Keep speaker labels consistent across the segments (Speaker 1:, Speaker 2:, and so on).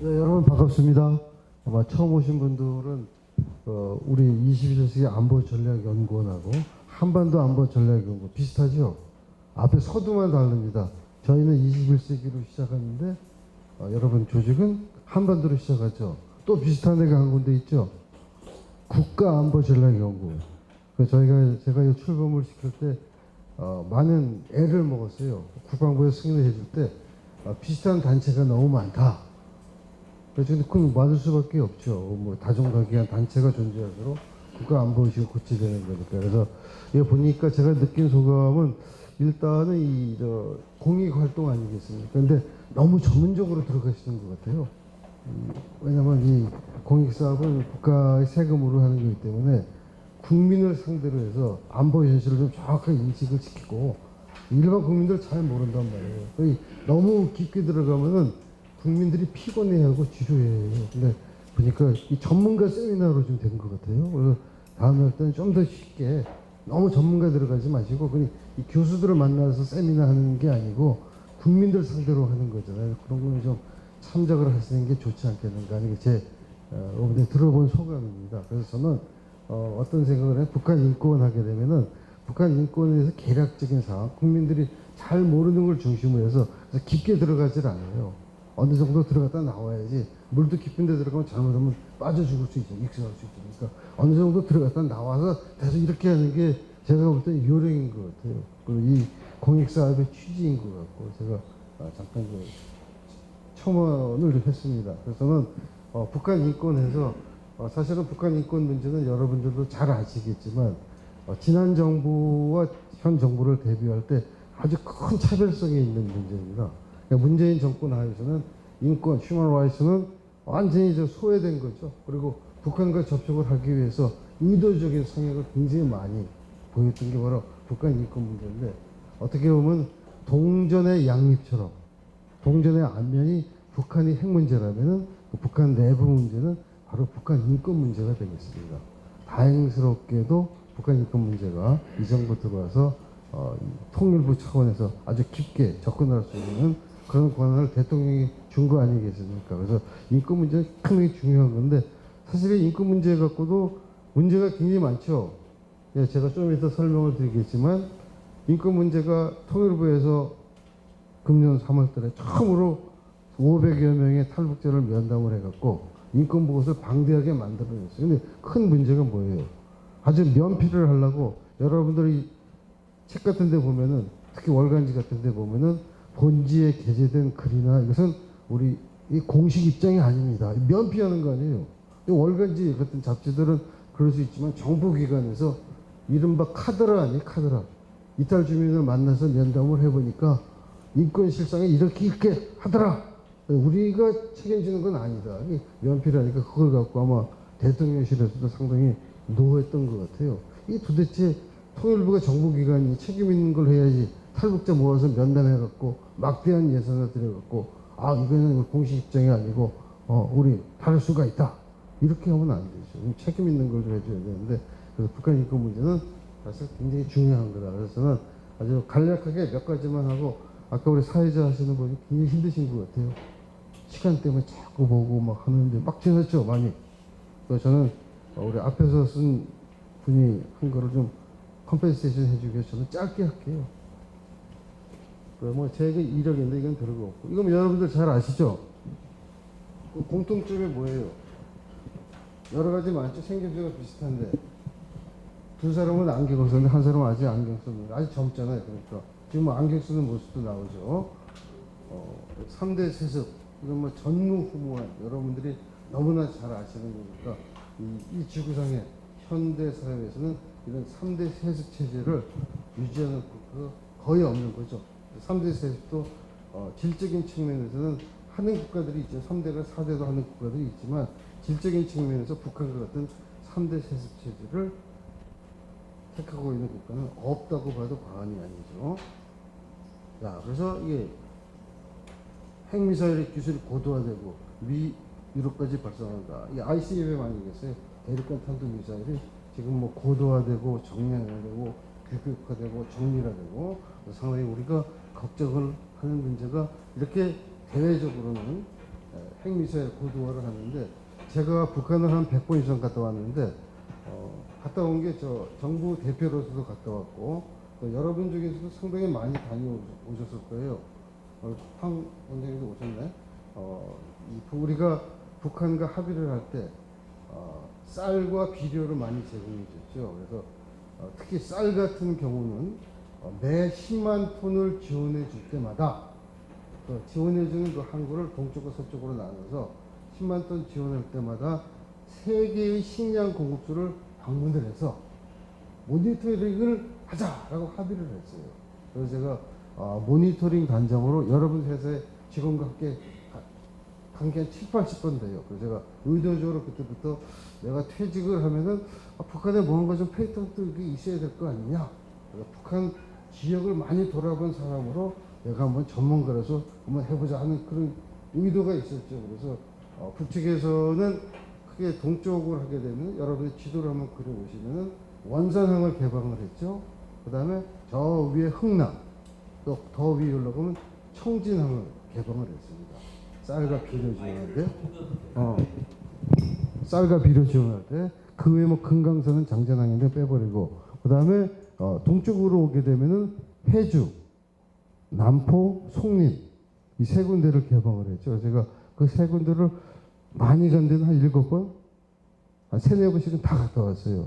Speaker 1: 네, 여러분 반갑습니다. 아마 처음 오신 분들은 우리 21세기 안보전략연구원하고 한반도 안보전략연구원 비슷하죠? 앞에 서두만 다릅니다. 저희는 21세기로 시작하는데 여러분 조직은 한반도로 시작하죠. 또 비슷한 데가 한 군데 있죠. 국가안보전략연구원. 제가 이 출범을 시킬 때 많은 애를 먹었어요. 국방부에 승인을 해줄 때 비슷한 단체가 너무 많다. 그래서 그건 맞을 수밖에 없죠. 뭐 다종가기한 단체가 존재할수록 국가안보의식이 고취되는 거니까. 그래서 이거 보니까 제가 느낀 소감은 일단은 공익 활동 아니겠습니까? 근데 너무 전문적으로 들어가시는 것 같아요. 왜냐면 이 공익 사업은 국가의 세금으로 하는 거기 때문에 국민을 상대로 해서 안보 현실을 좀 정확하게 인식을 시키고 일반 국민들 잘 모른단 말이에요. 너무 깊게 들어가면은 국민들이 피곤해하고 지루해요. 근데 보니까 이 전문가 세미나로 좀 된 것 같아요. 그래서 다음에 할 때는 좀 더 쉽게 너무 전문가 들어가지 마시고 그냥 이 교수들을 만나서 세미나 하는 게 아니고 국민들 상대로 하는 거잖아요. 그런 거는 좀 참작을 하시는 게 좋지 않겠는가 하는 게 제 들어본 소감입니다. 그래서 저는 어떤 생각을 해요? 북한 인권 하게 되면은 북한 인권에 대해서 개략적인 사항, 국민들이 잘 모르는 걸 중심으로 해서 그래서 깊게 들어가질 않아요. 어느 정도 들어갔다 나와야지. 물도 깊은 데 들어가면 잘못하면 빠져 죽을 수 있죠. 익사할 수 있죠. 그러니까 어느 정도 들어갔다 나와서 계속 이렇게 하는 게 제가 볼 때는 요령인 것 같아요. 그리고 이 공익사업의 취지인 것 같고 제가 잠깐 첨언을 했습니다. 그래서 저는 북한 인권에서 사실은 북한 인권 문제는 여러분들도 잘 아시겠지만 지난 정부와 현 정부를 대비할 때 아주 큰 차별성이 있는 문제입니다. 그러니까 문재인 정권 하에서는 인권, 휴먼 라이트는 완전히 소외된 거죠. 그리고 북한과 접촉을 하기 위해서 의도적인 성향을 굉장히 많이 보였던 게 바로 북한 인권 문제인데 어떻게 보면 동전의 양립처럼 동전의 앞면이 북한이 핵 문제라면은 그 북한 내부 문제는 바로 북한 인권 문제가 되겠습니다. 다행스럽게도 북한 인권 문제가 이 정부 들어와서 통일부 차원에서 아주 깊게 접근할 수 있는 그런 권한을 대통령이 준 거 아니겠습니까? 그래서 인권 문제는 굉장히 중요한 건데 사실 인권 문제 갖고도 문제가 굉장히 많죠. 예, 제가 좀 이따 설명을 드리겠지만 인권 문제가 통일부에서 금년 3월달에 처음으로 500여 명의 탈북자를 면담을 해갖고 인권 보고서를 방대하게 만들어냈어요. 근데 큰 문제가 뭐예요? 아주 면피를 하려고 여러분들이 책 같은 데 보면은 특히 월간지 같은 데 보면은 본지에 게재된 글이나 이것은 우리 이 공식 입장이 아닙니다. 면피하는 거 아니에요. 월간지 같은 잡지들은 그럴 수 있지만 정부기관에서 이른바 카드라 아니에요, 카드라. 이탈 주민을 만나서 면담을 해보니까 인권 실상에 이렇게 하더라. 우리가 책임지는 건 아니다. 면피라니까 그걸 갖고 아마 대통령실에서도 상당히 노했던 것 같아요. 이 도대체 통일부가 정부기관이 책임 있는 걸 해야지 탈북자 모아서 면담해갖고 막대한 예산을 들여갖고 이거는 공식 입장이 아니고 우리 다를 수가 있다. 이렇게 하면 안 되죠. 책임 있는 걸 해줘야 되는데 그래서 북한 인권 문제는 사실 굉장히 중요한 거다. 그래서 저는 아주 간략하게 몇 가지만 하고 아까 우리 사회자 하시는 분이 굉장히 힘드신 것 같아요. 시간 때문에 자꾸 보고 막 하는데 막 지났죠 많이. 그래서 저는 우리 앞에서 쓴 분이 한 거를 좀 컴pen세이션 해주기 위해서 저는 짧게 할게요. 뭐 제가 이력인데 이건 별거 없고 이건 여러분들 잘 아시죠? 그 공통점이 뭐예요? 여러 가지 많죠. 생김새가 비슷한데 두 사람은 안경을 썼는데 한 사람은 아직 안경 썼는데 아직 젊잖아요. 그러니까 지금 뭐 안경 쓰는 모습도 나오죠. 3대 세습 이건 뭐 전무후무한 여러분들이 너무나 잘 아시는 거니까 이 지구상의 현대 사회에서는 이런 3대 세습 체제를 유지하는 국가가 거의 없는 거죠. 3대 세습도 질적인 측면에서는 하는 국가들이 있죠. 3대가 4대도 하는 국가들이 있지만 질적인 측면에서 북한과 같은 3대 세습 체제를 택하고 있는 국가는 없다고 봐도 과언이 아니죠. 자, 그래서 이게 핵미사일의 기술이 고도화되고 유럽까지 발전한다. 이 ICBM 아니겠어요? 대륙간 탄도 미사일이 지금 뭐 고도화되고 정량화되고 규격화되고 정밀화되고 상당히 우리가 걱정을 하는 문제가 이렇게 대외적으로는 핵미사일 고도화를 하는데 제가 북한을 한 100번 이상 갔다 왔는데 갔다 온 게 저 정부 대표로서도 갔다 왔고 또 여러분 중에서도 상당히 많이 다녀오셨을 거예요. 황 원장님도 오셨네. 우리가 북한과 합의를 할 때 쌀과 비료를 많이 제공해 줬죠. 그래서 특히 쌀 같은 경우는 매 10만 톤을 지원해 줄 때마다 지원해 주는 그 항구를 동쪽과 서쪽으로 나눠서 10만 톤 지원할 때마다 세 개의 식량 공급소를 방문을 해서 모니터링을 하자라고 합의를 했어요. 그래서 제가 모니터링 단장으로 여러분 회사의 직원과 함께 간 게 한 7, 80번 돼요. 그래서 제가 의도적으로 그때부터 내가 퇴직을 하면은 북한에 뭔가 좀 페이턴트 있어야 될 거 아니냐. 그래서 북한 지역을 많이 돌아본 사람으로 내가 한번 전문가로서 한번 해보자 하는 그런 의도가 있었죠. 그래서 북측에서는 크게 동쪽을 하게 되면 여러분이 지도를 한번 그려보시면은 원산항을 개방을 했죠. 그 다음에 저 위에 흥남, 또 더 위에 올라가면 청진항을 개방을 했습니다. 쌀과 비료 지원할 때, 쌀과 비료 지원할 때, 그 외에 뭐 금강산은 장전항인데 빼버리고, 그 다음에 동쪽으로 오게 되면은 해주, 남포, 송림 이 세 군데를 개방을 했죠. 제가 그 세 군데를 많이 간 데는 한 7번, 한 3, 4번씩은 다 갔다 왔어요.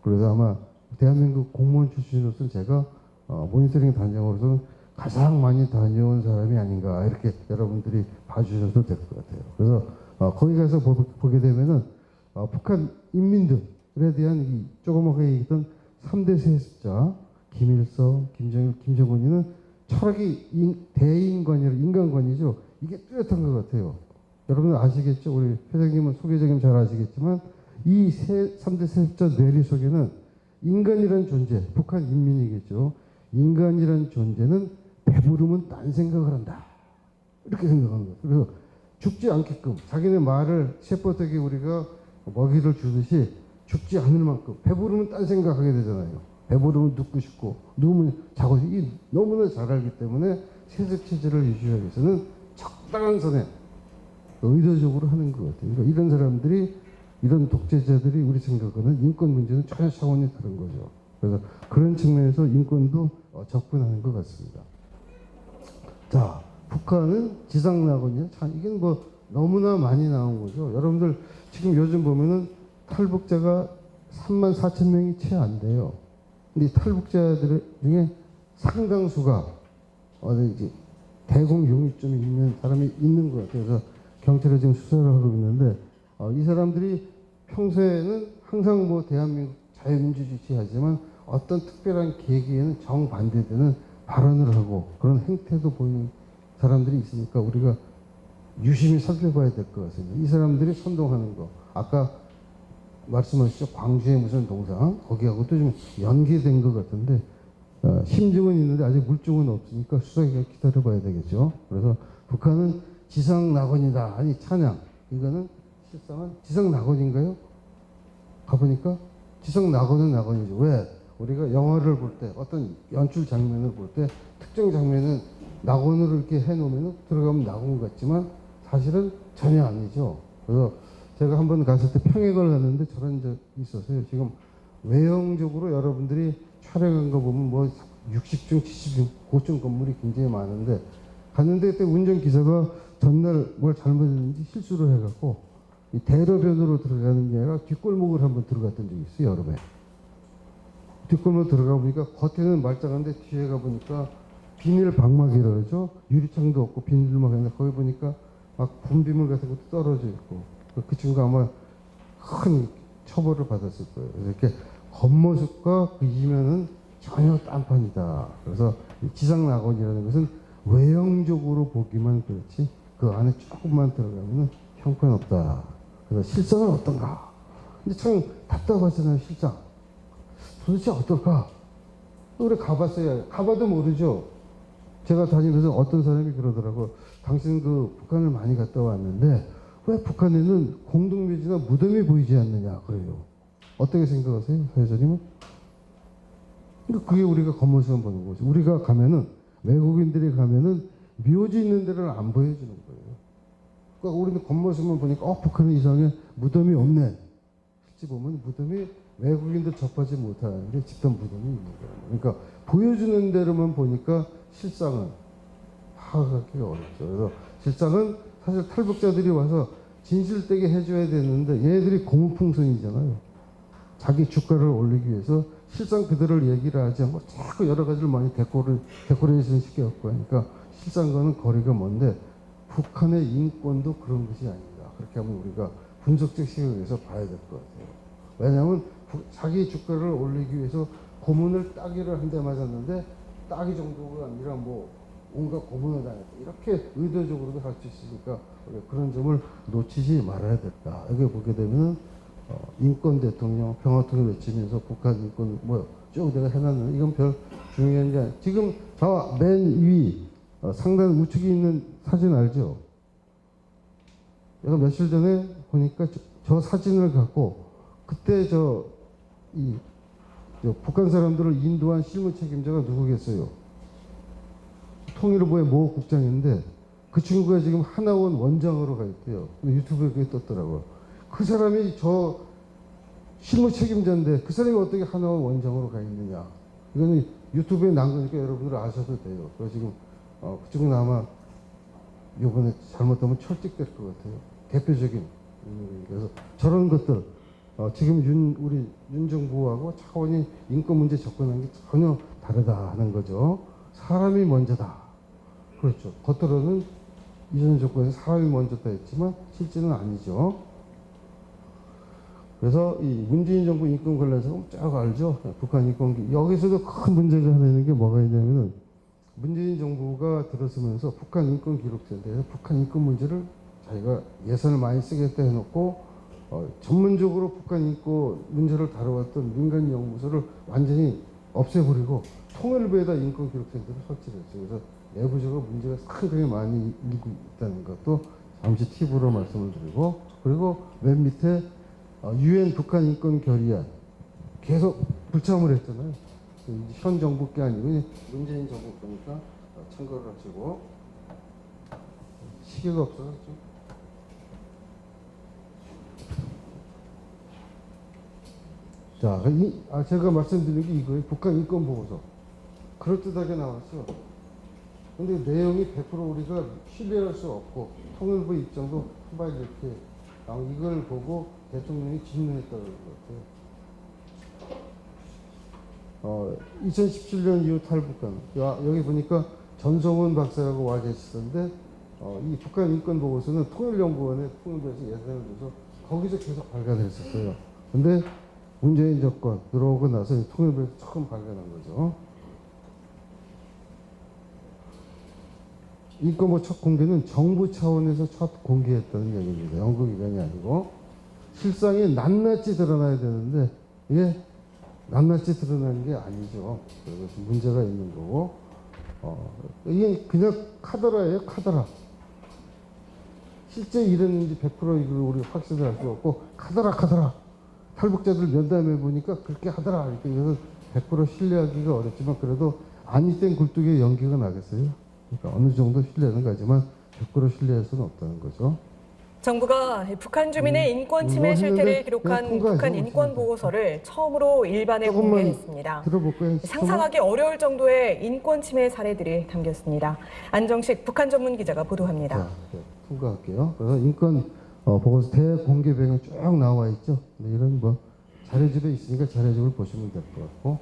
Speaker 1: 그래서 아마 대한민국 공무원 출신으로서는 제가 모니터링 단장으로서는 가장 많이 다녀온 사람이 아닌가 이렇게 여러분들이 봐주셔도 될 것 같아요. 그래서 거기 가서 보게 되면은 북한 인민들에 대한 이 조그맣게 얘기했던 3대 세습자 김일성, 김정일, 김정은이는 철학이 대인관이라 인간관이죠. 이게 뚜렷한 것 같아요. 여러분 아시겠죠? 우리 회장님은 소개장님 잘 아시겠지만 이 3대 세습자 뇌리 속에는 인간이란 존재, 북한 인민이겠죠. 인간이란 존재는 배부르면 딴 생각을 한다. 이렇게 생각하는 거예요. 그래서 죽지 않게끔 자기네 말을 셰퍼드에게 우리가 먹이를 주듯이 죽지 않을 만큼 배부르면 딴 생각하게 되잖아요. 배부르면 눕고 싶고 누우면 자고 이 너무나 잘 알기 때문에 세습 체제를 유지하기 위해서는 적당한 선에 의도적으로 하는 것 같아요. 그러니까 이런 사람들이 이런 독재자들이 우리 생각하는 인권 문제는 전혀 차원이 다른 거죠. 그래서 그런 측면에서 인권도 접근하는 것 같습니다. 자, 북한은 지상낙원이요. 참 이게 뭐 너무나 많이 나온 거죠. 여러분들 지금 요즘 보면은 탈북자가 3만 4천 명이 채 안 돼요. 근데 이 탈북자들 중에 상당수가 이제 대공 용의점이 있는 사람이 있는 것 같아요. 그래서 경찰에 지금 수사를 하고 있는데 이 사람들이 평소에는 항상 뭐 대한민국 자유민주주의하지만 어떤 특별한 계기에는 정반대되는 발언을 하고 그런 행태도 보이는 사람들이 있으니까 우리가 유심히 살펴봐야 될 것 같습니다. 이 사람들이 선동하는 거 아까 말씀하셨죠. 광주의 무슨 동상 거기하고도 좀 연계된 것 같은데 심증은 있는데 아직 물증은 없으니까 수사기가 기다려봐야 되겠죠. 그래서 북한은 지상낙원이다. 아니 찬양 이거는 실상은 지상낙원인가요? 가보니까 지상낙원은 낙원이죠. 왜? 우리가 영화를 볼 때 어떤 연출 장면을 볼 때 특정 장면은 낙원으로 이렇게 해놓으면 들어가면 낙원 같지만 사실은 전혀 아니죠. 그래서 제가 한번 갔을 때 평행을 갔는데 저런 적이 있었어요. 지금 외형적으로 여러분들이 촬영한 거 보면 뭐 60중, 70중 고층 건물이 굉장히 많은데 갔는데 그때 운전기사가 전날 뭘 잘못했는지 실수를 해갖고 이 대로변으로 들어가는 게 아니라 뒷골목을 한번 들어갔던 적이 있어요. 여름에. 뒷골목 들어가 보니까 겉에는 말짱한데 뒤에 가보니까 비닐 방막이라 그러죠. 유리창도 없고 비닐막인데 거기 보니까 막 분비물 같은 것도 떨어져 있고 그 친구가 아마 큰 처벌을 받았을 거예요. 그래서 이렇게 겉모습과 그 이면은 전혀 딴판이다. 그래서 지상낙원이라는 것은 외형적으로 보기만 그렇지 그 안에 조금만 들어가면 형편없다. 그래서 실상은 어떤가? 근데 참 답답하잖아요. 실상. 도대체 어떨까? 우리 가봤어요. 가봐도 모르죠. 제가 다니면서 어떤 사람이 그러더라고. 당신 그 북한을 많이 갔다 왔는데 왜 북한에는 공동묘지나 무덤이 보이지 않느냐 그래요. 어떻게 생각하세요, 사회자님은? 그러니까 그게 우리가 겉모습만 보는 거죠. 우리가 가면은 외국인들이 가면은 묘지 있는 데를 안 보여주는 거예요. 그러니까 우리는 겉모습만 보니까 북한은 이상하게 무덤이 없네. 실제 보면 무덤이 외국인들 접하지 못하는데 집단 무덤이 있는 거예요. 그러니까 보여주는 대로만 보니까 실상은 파악하기가 어렵죠. 그래서 실상은 사실 탈북자들이 와서 진실되게 해줘야 되는데 얘들이 고무풍선이잖아요. 자기 주가를 올리기 위해서 실상 그대로 얘기를 하지 않고 자꾸 여러 가지를 많이 데코레이션 시켜갖고 하니까 실상과는 거리가 먼데 북한의 인권도 그런 것이 아니다. 그렇게 하면 우리가 분석적 시각에서 봐야 될 것 같아요. 왜냐하면 자기 주가를 올리기 위해서 고문을 따기를 한 대 맞았는데 따기 정도가 아니라 뭐 온갖 고문을 당했다. 이렇게 의도적으로도 할 수 있으니까 그런 점을 놓치지 말아야 됐다. 여기 보게 되면 인권 대통령, 평화통일 외치면서 북한 인권 쭉 내가 해놨는데 이건 별 중요한 게 아니에요. 지금 맨 위 상단 우측에 있는 사진 알죠? 내가 며칠 전에 보니까 저 사진을 갖고 그때 북한 사람들을 인도한 실무 책임자가 누구겠어요? 통일부의 모 국장인데 그 친구가 지금 하나원 원장으로 가 있대요. 유튜브에 그게 떴더라고요. 그 사람이 저 실무 책임자인데 그 사람이 어떻게 하나원 원장으로 가 있느냐. 이거는 유튜브에 난 거니까 여러분들 아셔도 돼요. 그래서 지금 그 친구는 아마 이번에 잘못하면 철직될 것 같아요. 대표적인 그래서 저런 것들 지금 우리 윤 정부하고 차원이 인권 문제 접근한 게 전혀 다르다 하는 거죠. 사람이 먼저다. 그렇죠. 겉으로는 이전 정권에서 사람이 먼저다 했지만 실제는 아니죠. 그래서 이 문재인 정부 인권 관련해서 쫙 알죠. 북한 인권 여기서도 큰 문제가 하나 있는 게 뭐가 있냐면은 문재인 정부가 들어서면서 북한 인권 기록센터에서 북한 인권 문제를 자기가 예산을 많이 쓰겠다 해놓고 전문적으로 북한 인권 문제를 다뤄왔던 민간 연구소를 완전히 없애버리고 통일부에다 인권 기록센터를 설치를 했어요. 그래서 내부적으로 문제가 상당히 많이 일고 있다는 것도 잠시 팁으로 말씀을 드리고 그리고 맨 밑에 UN 북한 인권 결의안 계속 불참을 했잖아요. 현 정부 게 아니고 문재인 정부 거니까 참고를 하시고 시계가 없어서 좀 자, 제가 말씀드린 게 이거예요. 북한 인권 보고서 그럴듯하게 나왔어. 근데 내용이 100% 우리가 신뢰할 수 없고 통일부 입장도 한발 이렇게 이걸 보고 대통령이 진노했다는 것 같아요. 2017년 이후 탈북한 여기 보니까 전성훈 박사라고 와 계시던데 이 북한 인권 보고서는 통일연구원에 통일부에서 예산을 줘서 거기서 계속 발간했었어요. 근데 문재인 정권 들어오고 나서 통일부에서 처음 발간한 거죠. 인권부 첫 공개는 정부 차원에서 첫 공개했다는 얘기입니다. 연구기관이 아니고 실상이 낱낱이 드러나야 되는데 이게 낱낱이 드러나는 게 아니죠. 그래서 문제가 있는 거고 이게 그냥 카더라예요. 카더라. 실제 이랬는지 100% 이걸 우리 확신을 할 수 없고 카더라. 탈북자들 면담해 보니까 그렇게 하더라. 이렇게 그래서 100% 신뢰하기가 어렵지만 그래도 아니 땐 굴뚝에 연기가 나겠어요. 그러니까 어느 정도 신뢰는 가지만 100% 신뢰할 수는 없다는 거죠.
Speaker 2: 정부가 북한 주민의 인권 침해 실태를 기록한 북한 인권 보고서를 처음으로 일반에 공개했습니다. 상상하기 어려울 정도의 인권 침해 사례들이 담겼습니다. 안정식 북한 전문 기자가 보도합니다.
Speaker 1: 자, 통과할게요. 그래서 인권 보고서 대공개배경이 쭉 나와 있죠. 이런 자료집에 있으니까 자료집을 보시면 될 것 같고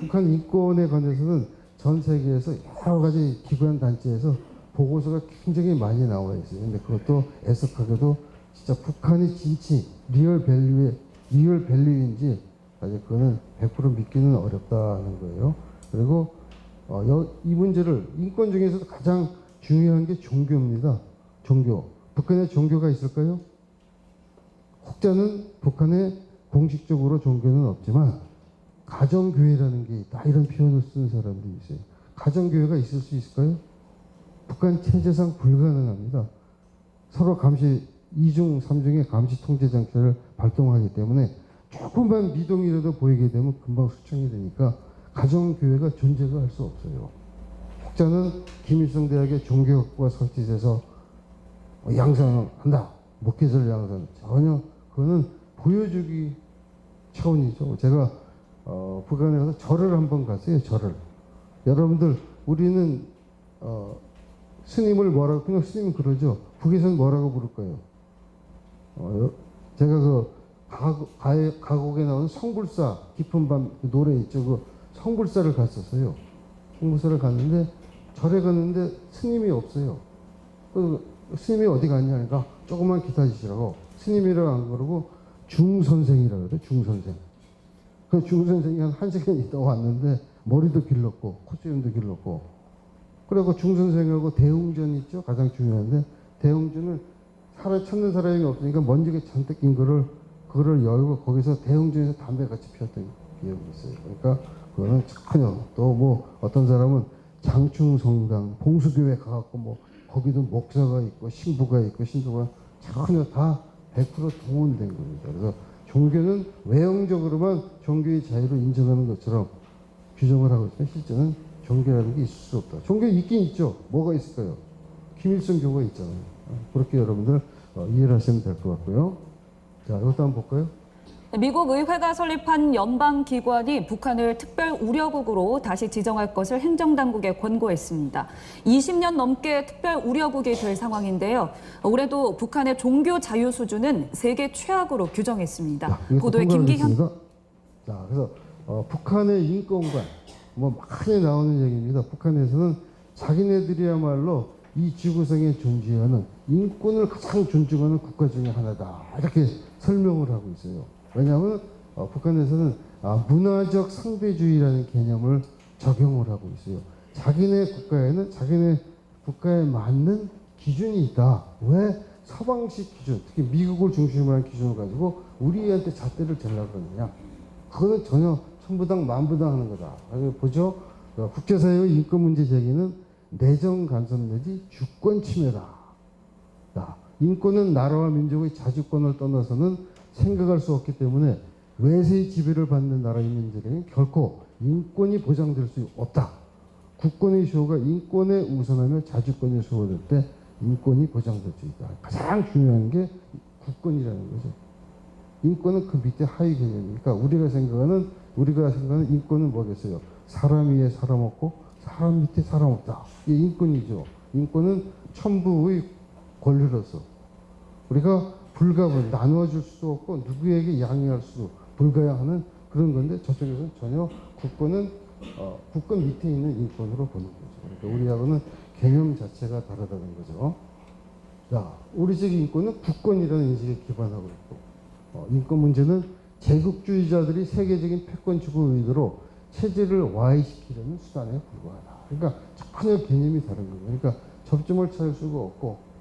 Speaker 1: 북한 인권에 관해서는 전 세계에서 여러 가지 기관 단체에서 보고서가 굉장히 많이 나와 있어요. 근데 그것도 애석하게도 진짜 북한이 진치 리얼 밸류인지 사실 그거는 100% 믿기는 어렵다는 거예요. 그리고 이 문제를 인권 중에서도 가장 중요한 게 종교입니다. 종교. 북한에 종교가 있을까요? 혹자는 북한에 공식적으로 종교는 없지만 가정교회라는 게 있다. 이런 표현을 쓰는 사람들이 있어요. 가정교회가 있을 수 있을까요? 북한 체제상 불가능합니다. 서로 감시, 2중, 3중의 감시 통제 장치를 발동하기 때문에 조금만 미동이라도 보이게 되면 금방 수청이 되니까 가정교회가 존재가 할 수 없어요. 혹자는 김일성 대학에 종교학부가 설치돼서 양산한다. 목회자를 양산. 전혀 그거는 보여주기 차원이죠. 제가 북한에 가서 절을 한번 갔어요. 절을. 여러분들 우리는 스님을 뭐라고 그냥 스님은 그러죠. 북에서는 뭐라고 부를까요? 제가 그 가곡에 나오는 성불사 깊은 밤 그 노래 있죠. 그 성불사를 갔었어요. 성불사를 갔는데 절에 갔는데 스님이 없어요. 그 스님이 어디 갔냐 하니까 조금만 기다리시라고 스님이라고 안 그러고 중선생이라고 그래요. 중선생. 그 중선생이 한 1시간 있다 왔는데 머리도 길렀고 콧수염도 길렀고 그리고 중선생하고 대웅전 있죠. 가장 중요한데 대웅전을 찾는 사람이 없으니까 먼지가 잔뜩 낀 그거를 열고 거기서 대웅전에서 담배 같이 피웠던 기억이 있어요. 그러니까 그거는 전혀 또 뭐 어떤 사람은 장충성당 봉수교회 가갖고 뭐 거기도 목사가 있고 신부가 있고 신도가 전혀 다 100% 동원된 겁니다. 그래서 종교는 외형적으로만 종교의 자유를 인정하는 것처럼 규정을 하고 있지만 실제는 종교라는 게 있을 수 없다. 종교 있긴 있죠. 뭐가 있을까요? 김일성 교가 있잖아요. 그렇게 여러분들 이해를 하시면 될 것 같고요. 자, 이것도 한번 볼까요?
Speaker 3: 미국 의회가 설립한 연방기관이 북한을 특별 우려국으로 다시 지정할 것을 행정당국에 권고했습니다. 20년 넘게 특별 우려국이 될 상황인데요. 올해도 북한의 종교 자유 수준은 세계 최악으로 규정했습니다.
Speaker 1: 자,
Speaker 3: 보도에 김기현.
Speaker 1: 자, 그래서 북한의 인권관 뭐 많이 나오는 얘기입니다. 북한에서는 자기네들이야말로 이 지구상에 존재하는 인권을 가장 존중하는 국가 중에 하나다. 이렇게 설명을 하고 있어요. 왜냐하면 북한에서는 문화적 상대주의라는 개념을 적용을 하고 있어요. 자기네 국가에는 자기네 국가에 맞는 기준이 있다. 왜 서방식 기준, 특히 미국을 중심으로 한 기준을 가지고 우리한테 잣대를 대려고 그러느냐. 그거는 전혀 천부당 만부당 하는 거다. 그래서 보죠. 국제사회의 인권 문제 제기는 내정 간섭 내지 주권 침해다. 인권은 나라와 민족의 자주권을 떠나서는 생각할 수 없기 때문에 외세의 지배를 받는 나라의 민족에는 결코 인권이 보장될 수 없다. 국권의 수호가 인권에 우선하며 자주권이 수호될 때 인권이 보장될 수 있다. 가장 중요한 게 국권이라는 거죠. 인권은 그 밑에 하위 개념이니까 우리가 생각하는 인권은 뭐겠어요? 사람 위에 사람 없고 사람 밑에 사람 없다. 이게 인권이죠. 인권은 천부의 권리로서 우리가 불가분 나누어줄 수도 없고 누구에게 양해할 수도 불가야하는 그런 건데 저쪽에서는 전혀 국권은 국권 밑에 있는 인권으로 보는 거죠. 그러니까 우리하고는 개념 자체가 다르다는 거죠. 자, 우리식 인권은 국권이라는 인식에 기반하고 있고 인권 문제는 제국주의자들이 세계적인 패권 추구 의도로 체제를 와해시키려는 수단에 불과하다. 그러니까 전혀 개념이 다른 거예요. 그러니까 접점을 찾을 수가 없고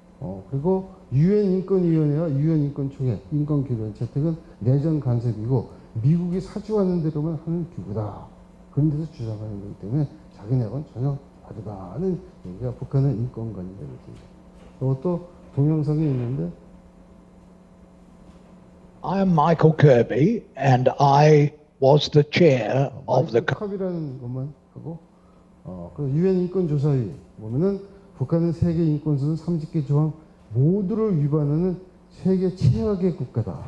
Speaker 1: 그리고 유엔 인권위원회와 유엔 인권총회, 인권기구의 채택은 내정 간섭이고 미국이 사주하는 대로만 하는 기구다. 그런 데서 주장하는 거기 때문에 자기네하고는 전혀 다르다는 얘기가 북한의 인권관이라는 얘기입니다. 또 동영상이 있는데
Speaker 4: I am Michael Kirby and I was the chair of the
Speaker 1: 컵이라는 것만 하고 그 유엔 인권조사위 보면은 북한은 세계 인권수준 30개 조항 모두를 위반하는 세계 최악의 국가다.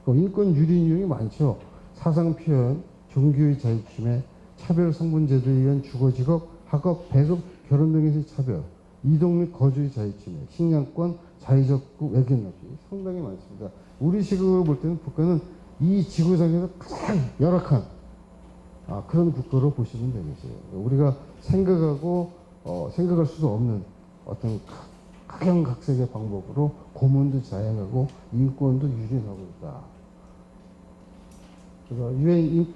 Speaker 1: 인권 유린 유형이 많죠. 사상 표현, 종교의 자유 침해, 차별 성분제도에 의한 주거 직업, 학업, 배급, 결혼 등에서의 차별, 이동 및 거주의 자유 침해, 식량권, 자의적국, 외견 납치 상당히 많습니다. 우리 시각으로 볼 때는 북한은 이 지구상에서 가장 열악한 그런 국가로 보시면 되겠어요. 우리가 생각할 수도 없는 어떤 각양각색의 방법으로 고문도 자행하고 인권도 유린하고 있다. 그래서 유엔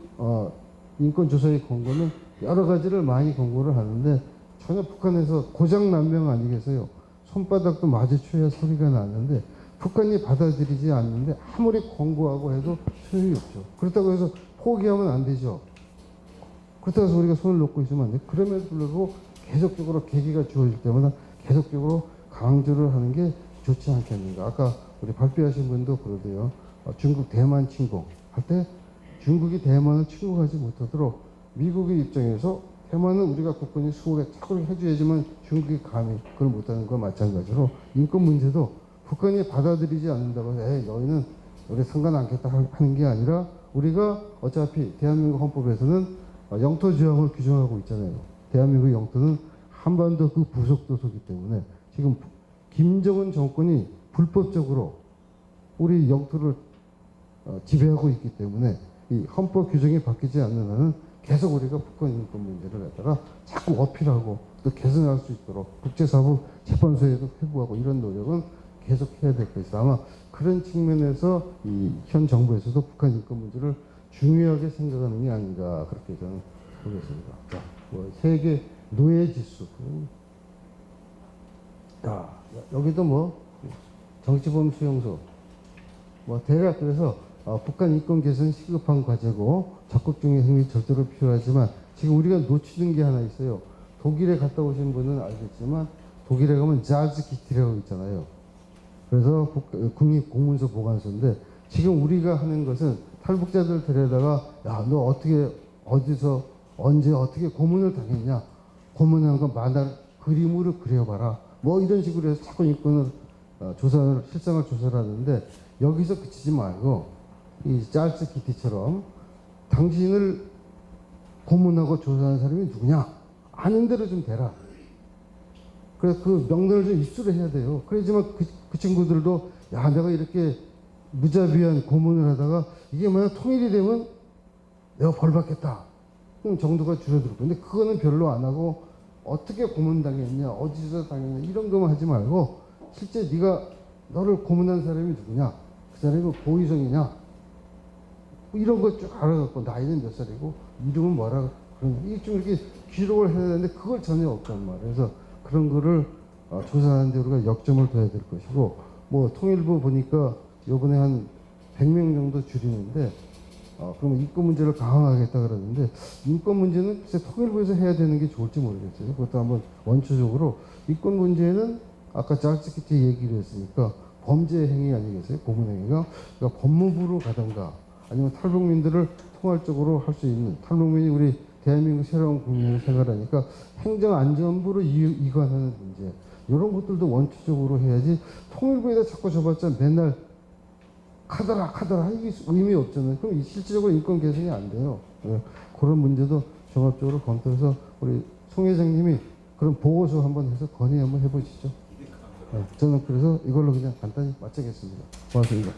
Speaker 1: 인권조사의 권고는 여러 가지를 많이 권고를 하는데 전혀 북한에서 고장난명 아니겠어요. 손바닥도 마주쳐야 소리가 나는데 북한이 받아들이지 않는데 아무리 권고하고 해도 소용이 없죠. 그렇다고 해서 포기하면 안 되죠. 그렇다고 해서 우리가 손을 놓고 있으면 안 돼. 그럼에도 불구하고 계속적으로 계기가 주어질 때마다 계속적으로 강조를 하는 게 좋지 않겠는가. 아까 우리 발표하신 분도 그러대요. 중국 대만 침공 할 때 중국이 대만을 침공하지 못하도록 미국의 입장에서 대만은 우리가 국권이 수호에 착오를 해줘야지만 중국이 감히 그걸 못하는 건 마찬가지로 인권 문제도 북한이 받아들이지 않는다고 해서 너희는 우리 상관 않겠다 하는 게 아니라 우리가 어차피 대한민국 헌법에서는 영토 조항을 규정하고 있잖아요. 대한민국 영토는 한반도 그 부속도서기 때문에 지금 김정은 정권이 불법적으로 우리 영토를 지배하고 있기 때문에 이 헌법 규정이 바뀌지 않는 한은 계속 우리가 북한 인권 문제를 갖다가 자꾸 어필하고 또 개선할 수 있도록 국제사법 재판소에도 회부하고 이런 노력은 계속 해야 될 것이다. 아마 그런 측면에서 이 현 정부에서도 북한 인권 문제를 중요하게 생각하는 게 아닌가 그렇게 저는 보겠습니다. 자, 뭐 세계 노예 지수. 자, 여기도 뭐 정치범 수용소. 뭐 대략 그래서 북한 인권 개선 시급한 과제고 적극 중의 행위 절대로 필요하지만 지금 우리가 놓치는 게 하나 있어요. 독일에 갔다 오신 분은 알겠지만 독일에 가면 자즈 기티라고 있잖아요. 그래서 국립공문서 보관소인데 지금 우리가 하는 것은 탈북자들 데려다가 야, 너 어떻게 어디서 언제 어떻게 고문을 당했냐? 고문한 거 만화 그림으로 그려봐라. 뭐 이런 식으로 해서 자꾸 인권을 실상을 조사를 하는데 여기서 그치지 말고 이 짤스 키티처럼 당신을 고문하고 조사하는 사람이 누구냐? 아는 대로 좀 대라. 그래서 그 명단을 좀 입수를 해야 돼요. 그래야지만 그 친구들도 야, 내가 이렇게 무자비한 고문을 하다가 이게 만약 통일이 되면 내가 벌 받겠다. 그럼 정도가 줄어들고. 근데 그거는 별로 안 하고 어떻게 고문당했냐, 어디서 당했냐 이런 것만 하지 말고 실제 네가 너를 고문한 사람이 누구냐, 그 사람이 고의성이냐 뭐 이런 것 쭉 알아갖고 나이는 몇 살이고 이름은 뭐라 그러냐 이게 좀 이렇게 기록을 해야 되는데 그걸 전혀 없단 말이에요. 그래서 그런 거를 조사하는데 우리가 역점을 둬야 될 것이고 뭐 통일부 보니까 요번에 한 100명 정도 줄이는데 그러면 인권 문제를 강화하겠다 그러는데 인권 문제는 글쎄 통일부에서 해야 되는 게 좋을지 모르겠어요. 그것도 한번 원초적으로 인권 문제는 아까 짤스키티 얘기를 했으니까 범죄 행위 아니겠어요? 고문 행위가 그러니까 법무부로 가든가 아니면 탈북민들을 통할적으로 할 수 있는 탈북민이 우리 대한민국 새로운 국민을 생활하니까 행정안전부로 이관하는 문제 이런 것들도 원초적으로 해야지 통일부에다 자꾸 줘봤자 맨날 카더라 이게 의미 없잖아요. 그럼 실질적으로 인권 개선이 안 돼요. 그런 문제도 종합적으로 검토해서 우리 송 회장님이 그런 보고서 한번 해서 건의 한번 해보시죠. 저는 그래서 이걸로 그냥 간단히 마치겠습니다. 고맙습니다.